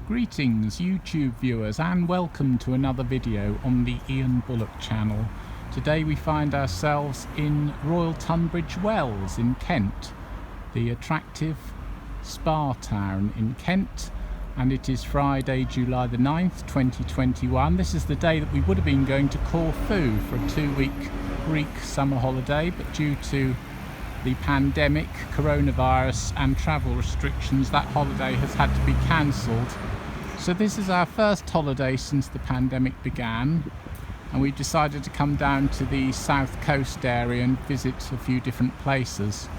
Greetings YouTube viewers and welcome to another video on the TheIanBullock channel. Today we find ourselves in Royal Tunbridge Wells in Kent, the attractive spa town in Kent, and it is Friday, July the 9th, 2021. This is the day that we would have been going to Corfu for a 2-week Greek summer holiday, but due to the pandemic, coronavirus and travel restrictions, that holiday has had to be cancelled. So this is our first holiday since the pandemic began, and we decided to come down to the south coast area and visit a few different places.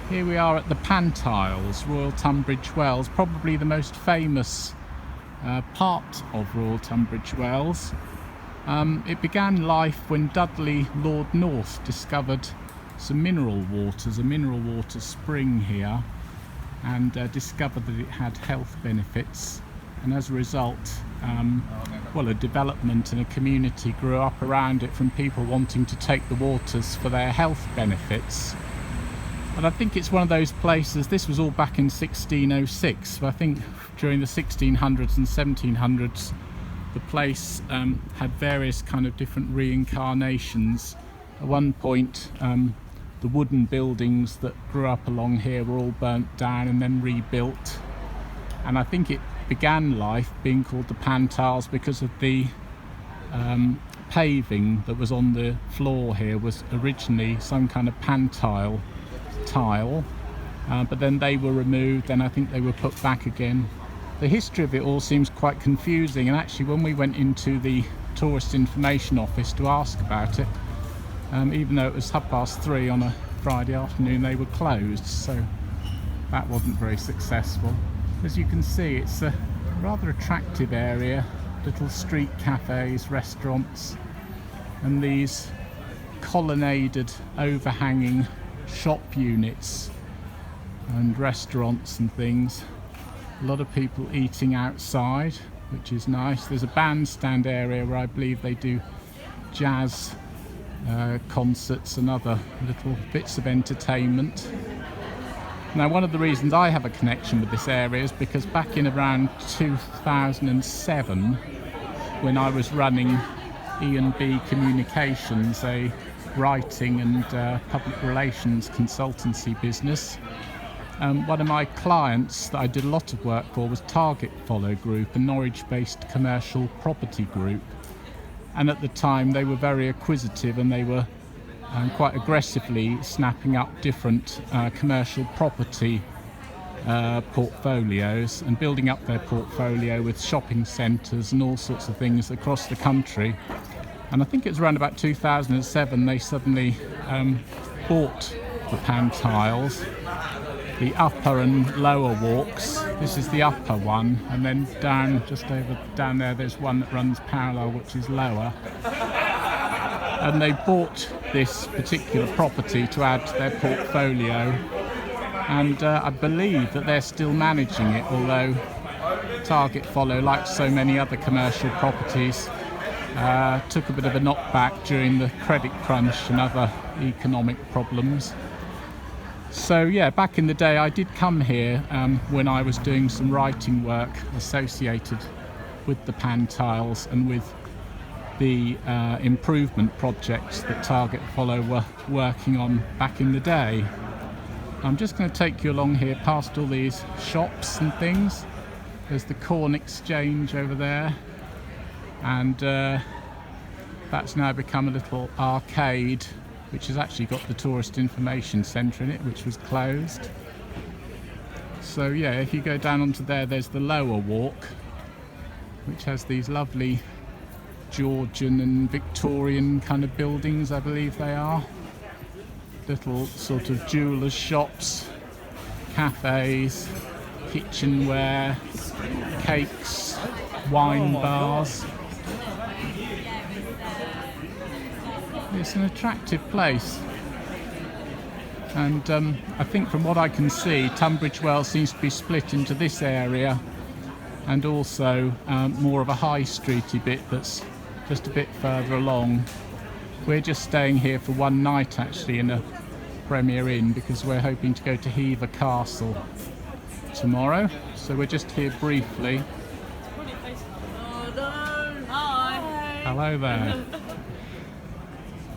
Here we are at the Pantiles, Royal Tunbridge Wells, probably the most famous part of Royal Tunbridge Wells. It began life when Dudley Lord North discovered some mineral waters, a mineral water spring here, and discovered that it had health benefits, and as a result a development and a community grew up around it from people wanting to take the waters for their health benefits. And I think it's one of those places, this was all back in 1606, but I think during the 1600s and 1700s the place had various kind of different reincarnations. At one point the wooden buildings that grew up along here were all burnt down and then rebuilt, and I think it began life being called the Pantiles because of the paving that was on the floor here was originally some kind of Pantile tile, but then they were removed and I think they were put back again. The history of it all seems quite confusing, and actually when we went into the tourist information office to ask about it, even though it was 3:30 on a Friday afternoon, they were closed, so that wasn't very successful. As you can see, it's a rather attractive area, little street cafes, restaurants, and these colonnaded overhanging shop units and restaurants and things. A lot of people eating outside, which is nice. There's a bandstand area where I believe they do jazz concerts and other little bits of entertainment. Now, one of the reasons I have a connection with this area is because back in around 2007, when I was running E&B Communications, a writing and public relations consultancy business, one of my clients that I did a lot of work for was Targetfollow Group, a Norwich-based commercial property group. And at the time they were very acquisitive, and they were quite aggressively snapping up different commercial property portfolios and building up their portfolio with shopping centres and all sorts of things across the country. And I think it was around about 2007 they suddenly bought the Pantiles, the upper and lower walks. This is the upper one, and then down there there's one that runs parallel, which is lower. And they bought this particular property to add to their portfolio, and I believe that they're still managing it, although Targetfollow, like so many other commercial properties, took a bit of a knockback during the credit crunch and other economic problems. So yeah, back in the day I did come here when I was doing some writing work associated with the Pantiles and with the improvement projects that Targetfollow were working on back in the day. I'm just going to take you along here past all these shops and things. There's the Corn Exchange over there, and that's now become a little arcade, which has actually got the tourist information centre in it, which was closed. So yeah, if you go down onto there's the lower walk, which has these lovely Georgian and Victorian kind of buildings, I believe they are. Little sort of jewellers' shops, cafes, kitchenware, cakes, wine bars. It's an attractive place, and I think from what I can see, Tunbridge Wells seems to be split into this area and also more of a high streety bit that's just a bit further along. We're just staying here for one night actually in a Premier Inn because we're hoping to go to Hever Castle tomorrow, so we're just here briefly. Hello there.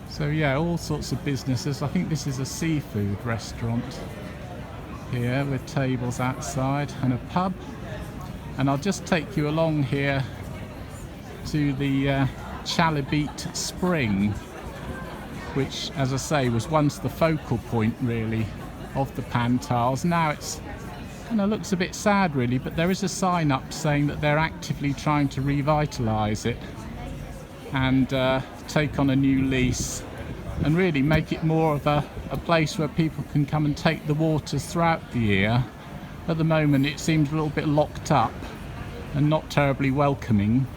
So yeah, all sorts of businesses. I think this is a seafood restaurant here with tables outside and a pub. And I'll just take you along here to the Chalybeate Spring, which, as I say, was once the focal point really of the Pantiles. Now it's kind of looks a bit sad really, but there is a sign up saying that they're actively trying to revitalise it and take on a new lease and really make it more of a place where people can come and take the waters throughout the year. At the moment it seems a little bit locked up and not terribly welcoming,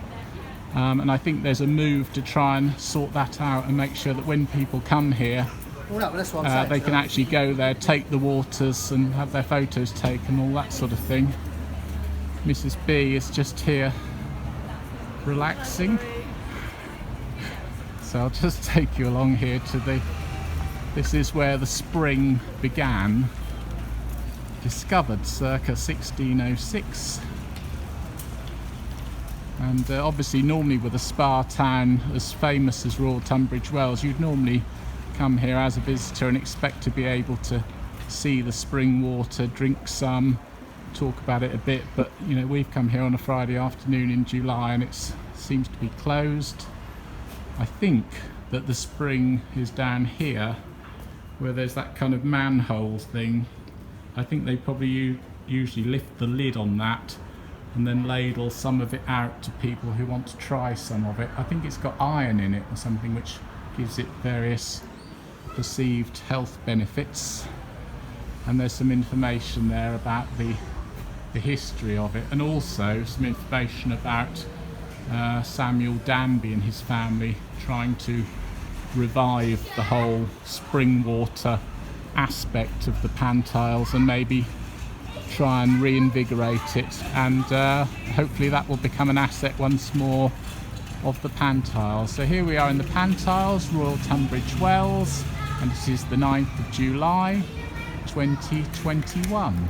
and I think there's a move to try and sort that out and make sure that when people come here they can actually go there, take the waters and have their photos taken, all that sort of thing. Mrs. B is just here relaxing. So I'll just take you along here to this is where the spring began, discovered circa 1606. And obviously normally with a spa town as famous as Royal Tunbridge Wells, you'd normally come here as a visitor and expect to be able to see the spring water, drink some, talk about it a bit, but you know, we've come here on a Friday afternoon in July and it seems to be closed. I think that the spring is down here where there's that kind of manhole thing. I think they probably usually lift the lid on that and then ladle some of it out to people who want to try some of it. I think it's got iron in it or something which gives it various perceived health benefits, and there's some information there about the history of it, and also some information about Samuel Danby and his family trying to revive the whole spring water aspect of the Pantiles and maybe try and reinvigorate it, and hopefully that will become an asset once more of the Pantiles. So here we are in the Pantiles, Royal Tunbridge Wells, and this is the 9th of July 2021.